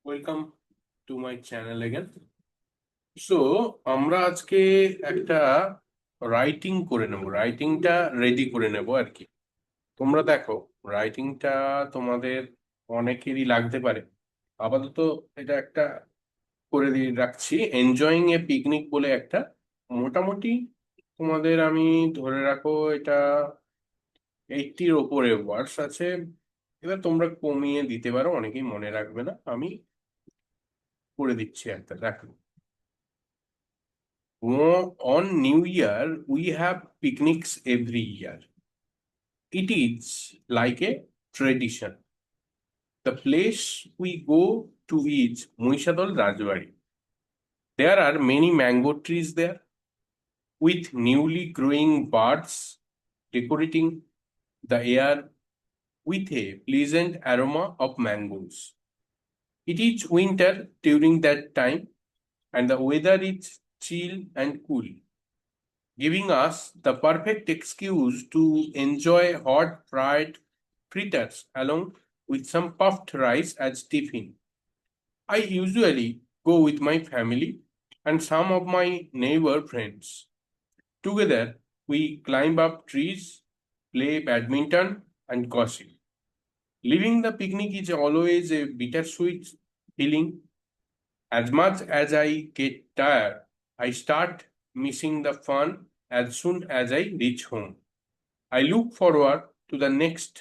Welcome to my channel again. So আমরা আজকে একটা রাইটিং করে নেব, রাইটিংটা রেডি করে নেব আর কি। তোমরা দেখো, রাইটিংটা তোমাদের অনেকেরই লাগতে পারে। আপাতত এটা একটা করে দিয়ে রাখছি, এনজয়িং এ পিকনিক বলে একটা। মোটামুটি তোমাদের আমি ধরে রাখো এটা 80-র ওপরে ওয়ার্ডস আছে। এবার তোমরা কমিয়ে দিতে পারো, অনেকেই মনে রাখবে না, আমি করে দিচ্ছি একটা, দেখো। On New Year, we have picnics every year. It is like a tradition. The place we go to is Muishadol Rajbari. There are many mango trees there with newly growing buds decorating the air with a pleasant aroma of mangoes. It is winter during that time and the weather is chill and cool, giving us the perfect excuse to enjoy hot fried fritters along with some puffed rice as tiffin. I usually go with my family and some of my neighbor friends. Together, we climb up trees, play badminton, and gossip. Leaving the picnic is always a bittersweet feeling. As much as I get tired, I start missing the fun as soon as I reach home. I look forward to the next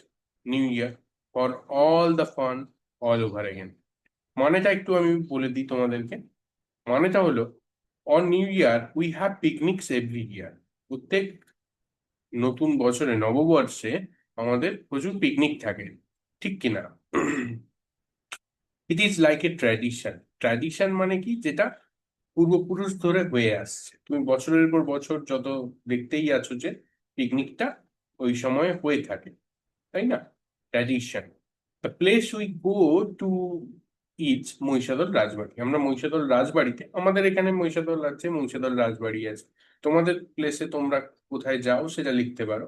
New Year for all the fun all over again. মানেটা একটু আমি বলে দিই তোমাদেরকে। মানেটা হলো, on new year we have picnics every year. প্রত্যেক নতুন বছরে, নববর্ষে আমাদের প্রচুর পিকনিক থাকে, ঠিক কিনা? It is like a tradition. Tradition মানে কি? যেটা পূর্বপুরুষ ধরে হয়ে আসছে। তুমি বছরের পর বছর যত দেখতেই আছো যে পিকনিকটা ওই সময় হয়ে থাকে, তাই না? Tradition. The place we go to is Mahishadal Rajbari. আমরা মহিষাদল রাজবাড়িতে, আমাদের এখানে মহিষাদল আছে, মহিষাদল রাজবাড়ি আছে। তোমাদের প্লেসে তোমরা কোথায় যাও সেটা লিখতে পারো।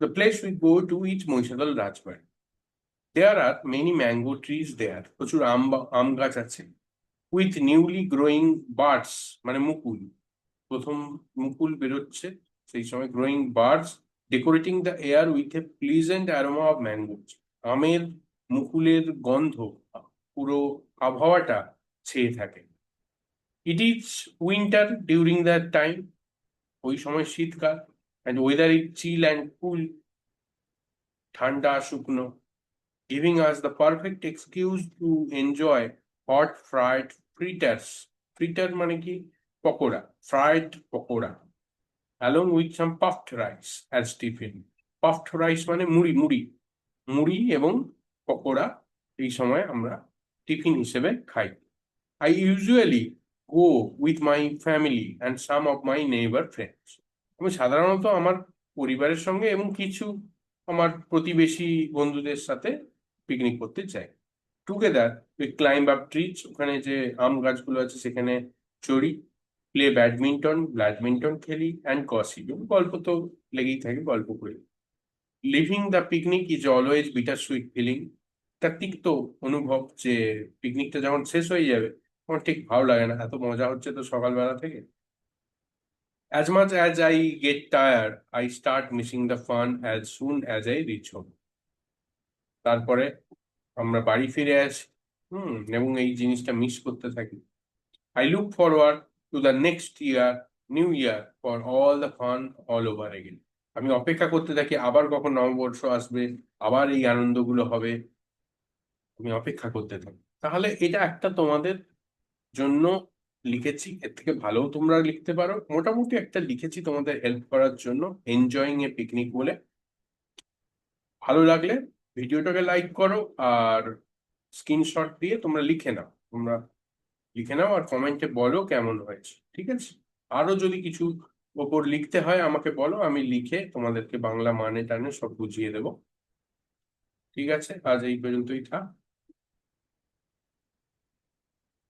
The place we go to is Mahishadal Rajbari. There are many mango trees there. প্রচুর আম গাছ আছে। উইথ নিউলি গ্রোয়িং বার্ডস, মানে মুকুল, প্রথম মুকুল বেরোচ্ছে সেই সময়। Growing birds decorating the air with a pleasant aroma of mangoes. আমের মুকুলের গন্ধ পুরো আবহাওয়াটা ছেয়ে থাকে। It is winter during that time. ওই সময় শীতকাল। And weather is chill and cool, ঠান্ডা শুকনো, giving us the perfect excuse to enjoy hot fried fritters. Fritter মানে কি? Pakora, fried pakora, along with some puffed rice as tiffin. Puffed rice মানে মুড়ি, মুড়ি, মুড়ি এবং পকোড়া এই সময় আমরা টিফিন হিসেবে খাই। I usually go with my family and some of my neighbor friends. আমি সাধারণত আমার পরিবারের সঙ্গে এবং কিছু আমার প্রতিবেশী বন্ধুদের সাথে পিকনিক করতে চাই। Together we climb up trees, ওখানে যে আম গাছগুলো আছে সেখানে চড়ি। প্লে ব্যাডমিন্টন, ব্যাডমিন্টন খেলি, অ্যান্ড গসিপ, গল্প তো লেগেই থাকে, গল্প করি। Living the picnic is always bitter sweet feeling. একটা তিক্ত অনুভব যে পিকনিকটা যখন শেষ হয়ে যাবে তখন ঠিক ভালো লাগে না, এত মজা হচ্ছে তো সকালবেলা থেকে। As much as I get tired I start missing the fun as soon as I reach home. তারপরে আমরা বাড়ি ফিরে আসি, এবং এই জিনিসটা মিস করতে থাকি। I look forward to the next year, New Year, for all the fun all over again. আমি অপেক্ষা করতে থাকি আবার কখন নববর্ষ আসবে, আবার এই আনন্দগুলো হবে। আমি অপেক্ষা করতে থাকি। তাহলে এটা একটা তোমাদের জন্য লিখেছি, এর থেকে ভালোও তোমরা লিখতে পারো। মোটামুটি একটা লিখেছি তোমাদের হেল্প করার জন্য, এনজয়িং এ পিকনিক বলে। ভালো লাগলে ভিডিওটাকে লাইক করো, আর স্ক্রিনশট দিয়ে তোমরা লিখে নাও। তোমরা লিখে নাও আর কমেন্টে বলো কেমন হয়েছে, ঠিক আছে? আরো যদি কিছু ওপর লিখতে হয় আমাকে বলো, আমি লিখে তোমাদেরকে বাংলা মানে টানে সব বুঝিয়ে দেবো। ঠিক আছে, আজ এই পর্যন্তই থাক।